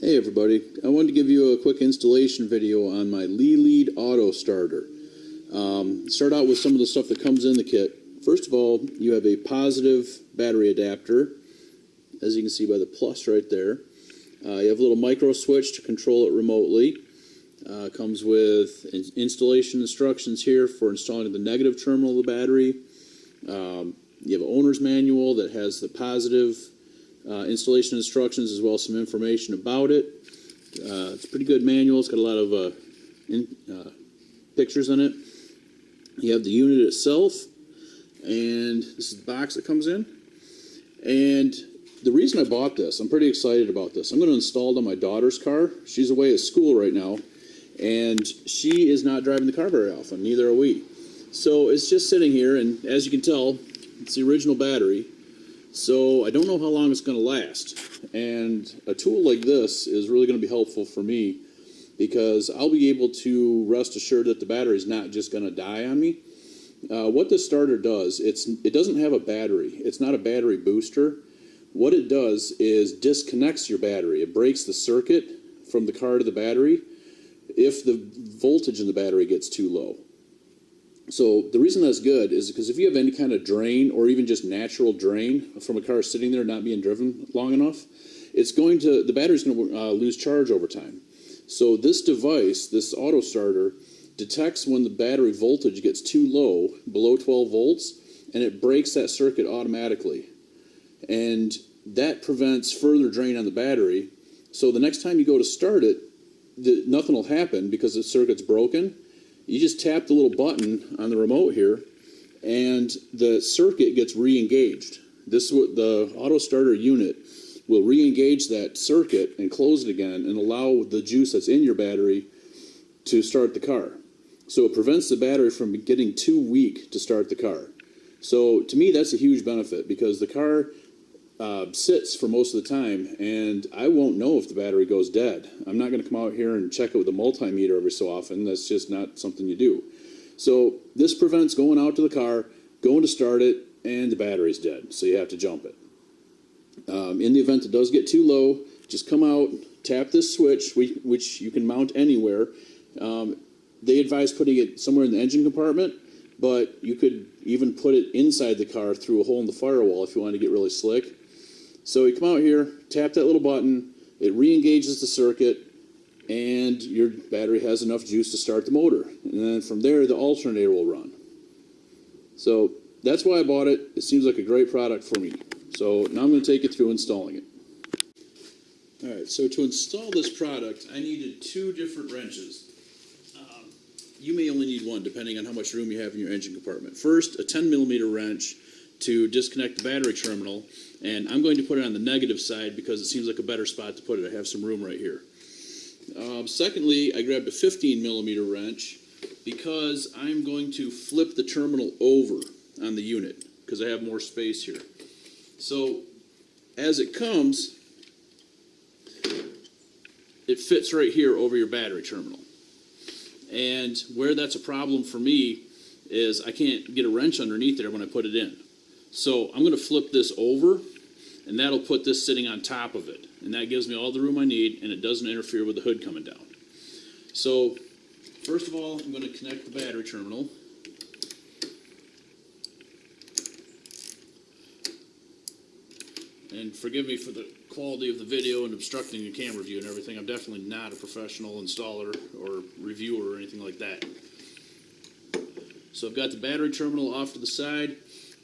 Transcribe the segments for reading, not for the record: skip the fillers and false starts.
Hey everybody, I wanted to give you a quick installation video on my LiLEAD Auto Starter. Start out with some of the stuff that comes in the kit. First of all, you have a positive battery adapter, as you can see by the plus right there. You have a little micro switch to control it remotely. Comes with installation instructions here for installing the negative terminal of the battery. You have an owner's manual that has the positive installation instructions as well as some information about it. It's a pretty good manual. It's got a lot of pictures in it. You have the unit itself, and this is the box that comes in. And the reason I bought this, I'm pretty excited about this. I'm going to install it on my daughter's car. She's away at school right now, and she is not driving the car very often. Neither are we. So it's just sitting here, and as you can tell, it's the original battery. So I don't know how long it's going to last. And a tool like this is really going to be helpful for me because I'll be able to rest assured that the battery is not just going to die on me. What this starter does, it doesn't have a battery. It's not a battery booster. What it does is disconnects your battery. It breaks the circuit from the car to the battery if the voltage in the battery gets too low. So the reason that's good is because if you have any kind of drain or even just natural drain from a car sitting there not being driven long enough, the battery's going to lose charge over time. So this device, this auto starter, detects when the battery voltage gets too low, below 12 volts, and it breaks that circuit automatically. And that prevents further drain on the battery. So the next time you go to start it, nothing will happen because the circuit's broken. You just tap the little button on the remote here, and the circuit gets re-engaged. The auto starter unit will re-engage that circuit and close it again and allow the juice that's in your battery to start the car. So it prevents the battery from getting too weak to start the car. So to me, that's a huge benefit because the car sits for most of the time, and I won't know if the battery goes dead. I'm not going to come out here and check it with a multimeter every so often. That's just not something you do. So this prevents going out to the car, going to start it, and the battery's dead, so you have to jump it. In the event it does get too low, just come out, tap this switch, which you can mount anywhere. They advise putting it somewhere in the engine compartment, but you could even put it inside the car through a hole in the firewall if you want to get really slick. So you come out here, tap that little button, it re-engages the circuit, and your battery has enough juice to start the motor. And then from there, the alternator will run. So that's why I bought it. It seems like a great product for me. So now I'm going to take you through installing it. All right, so to install this product, I needed 2 different wrenches. You may only need one, depending on how much room you have in your engine compartment. First, a 10mm wrench to disconnect the battery terminal, and I'm going to put it on the negative side because it seems like a better spot to put it. I have some room right here. Secondly, I grabbed a 15mm wrench because I'm going to flip the terminal over on the unit because I have more space here. So as it comes, it fits right here over your battery terminal. And where that's a problem for me is I can't get a wrench underneath there when I put it in. So I'm going to flip this over, and that'll put this sitting on top of it. And that gives me all the room I need, and it doesn't interfere with the hood coming down. So first of all, I'm going to connect the battery terminal. And forgive me for the quality of the video and obstructing the camera view and everything. I'm definitely not a professional installer or reviewer or anything like that. So I've got the battery terminal off to the side,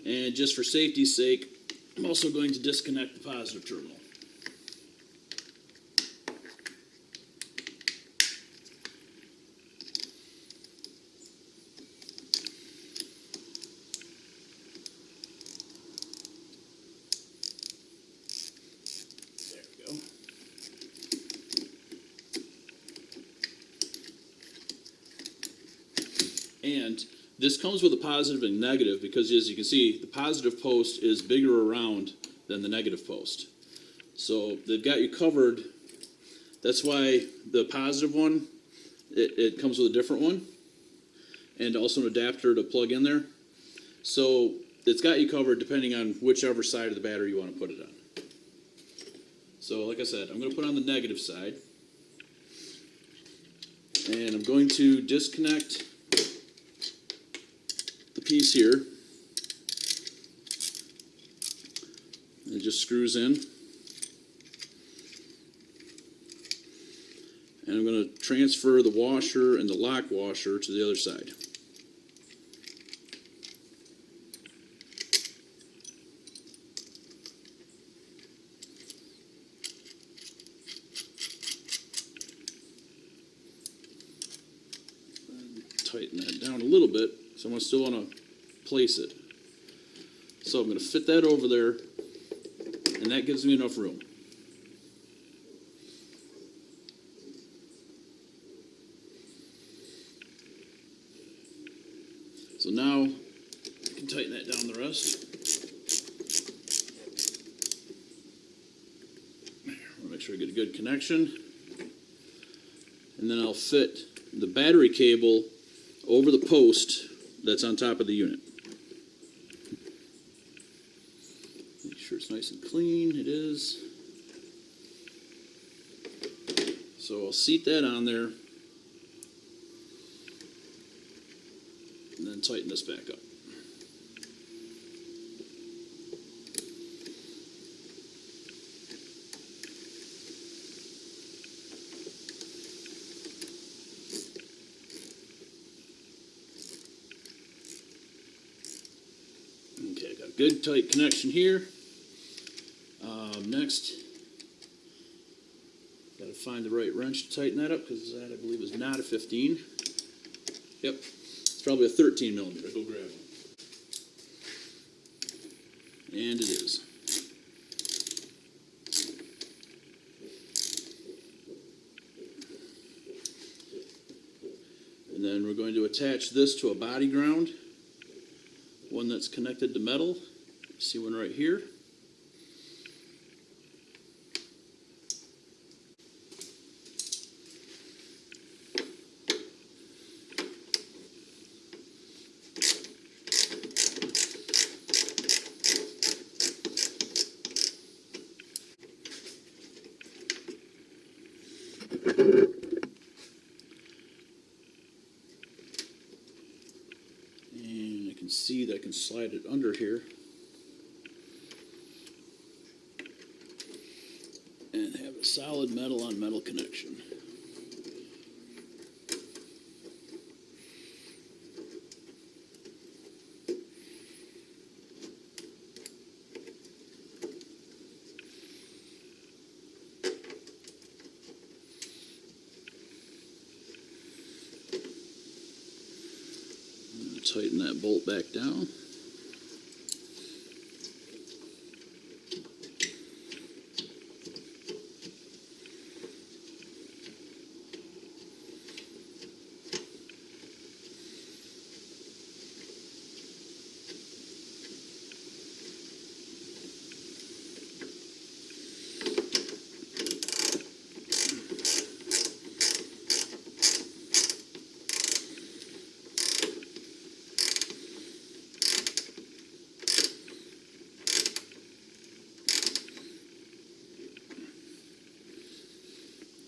and just for safety's sake, I'm also going to disconnect the positive terminal. And this comes with a positive and negative because, as you can see, the positive post is bigger around than the negative post. So they've got you covered. That's why the positive one, it comes with a different one, and also an adapter to plug in there. So it's got you covered depending on whichever side of the battery you want to put it on. So like I said, I'm going to put on the negative side. And I'm going to disconnect the piece here. It just screws in. And I'm going to transfer the washer and the lock washer to the other side. Tighten that down a little bit, so I still want to place it. So I'm going to fit that over there, and that gives me enough room. So now I can tighten that down the rest. I'll make sure I get a good connection. And then I'll fit the battery cable over the post that's on top of the unit. Make sure it's nice and clean. It is. So I'll seat that on there and then tighten this back up. Okay, got a good tight connection here. Next, got to find the right wrench to tighten that up, because that, I believe, is not a 15. Yep, it's probably a 13 millimeter. Go grab one. And it is. And then we're going to attach this to a body ground, one that's connected to metal. See one right here. And I can see that I can slide it under here and have a solid metal on metal connection. Tighten that bolt back down.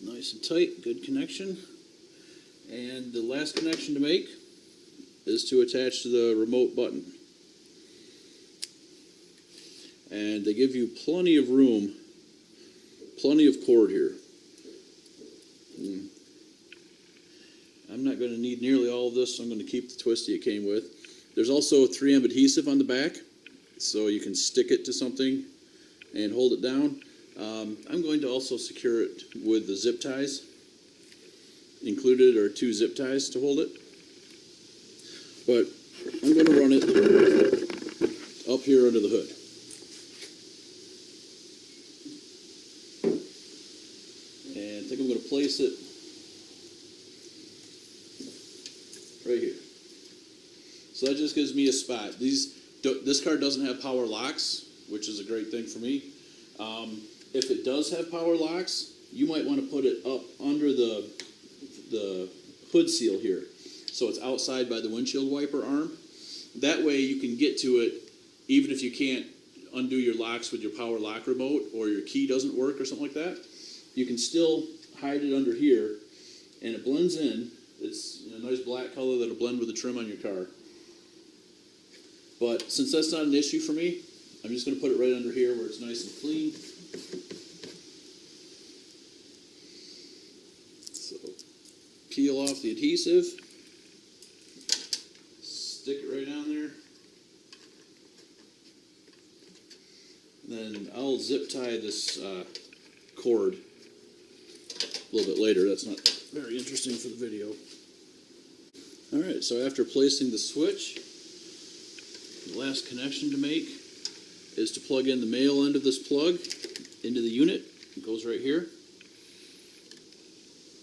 Nice and tight, good connection. And the last connection to make is to attach to the remote button. And they give you plenty of room, plenty of cord here. I'm not going to need nearly all of this, so I'm going to keep the twisty it came with. There's also 3M adhesive on the back, so you can stick it to something and hold it down. I'm going to also secure it with the zip ties. Included are 2 zip ties to hold it. But I'm going to run it up here under the hood. And I think I'm going to place it right here. So that just gives me a spot. This car doesn't have power locks, which is a great thing for me. If it does have power locks, you might want to put it up under the hood seal here, so it's outside by the windshield wiper arm. That way you can get to it even if you can't undo your locks with your power lock remote, or your key doesn't work or something like that, you can still hide it under here, and it blends in. It's a nice black color that'll blend with the trim on your car. But since that's not an issue for me, I'm just going to put it right under here where it's nice and clean. So peel off the adhesive, stick it right down there. Then I'll zip tie this cord a little bit later. That's not very interesting for the video. Alright, so after placing the switch, the last connection to make is to plug in the male end of this plug into the unit. It goes right here.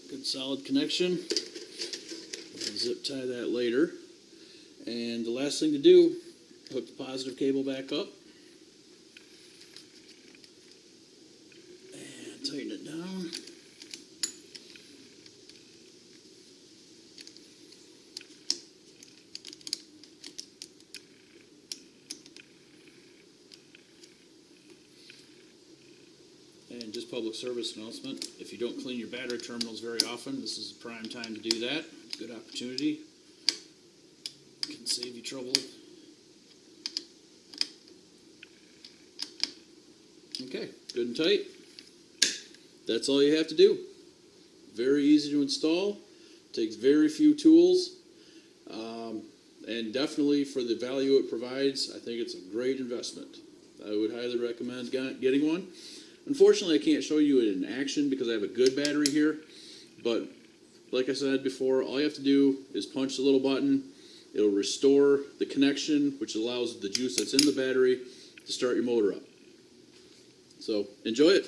Good solid connection. I'll zip tie that later. And the last thing to do, hook the positive cable back up. And tighten it down. And just public service announcement, if you don't clean your battery terminals very often, this is a prime time to do that. Good opportunity. Can save you trouble. Okay, good and tight. That's all you have to do. Very easy to install. Takes very few tools. And definitely for the value it provides, I think it's a great investment. I would highly recommend getting one. Unfortunately, I can't show you it in action because I have a good battery here, but like I said before, all you have to do is punch the little button. It'll restore the connection, which allows the juice that's in the battery to start your motor up. So, enjoy it.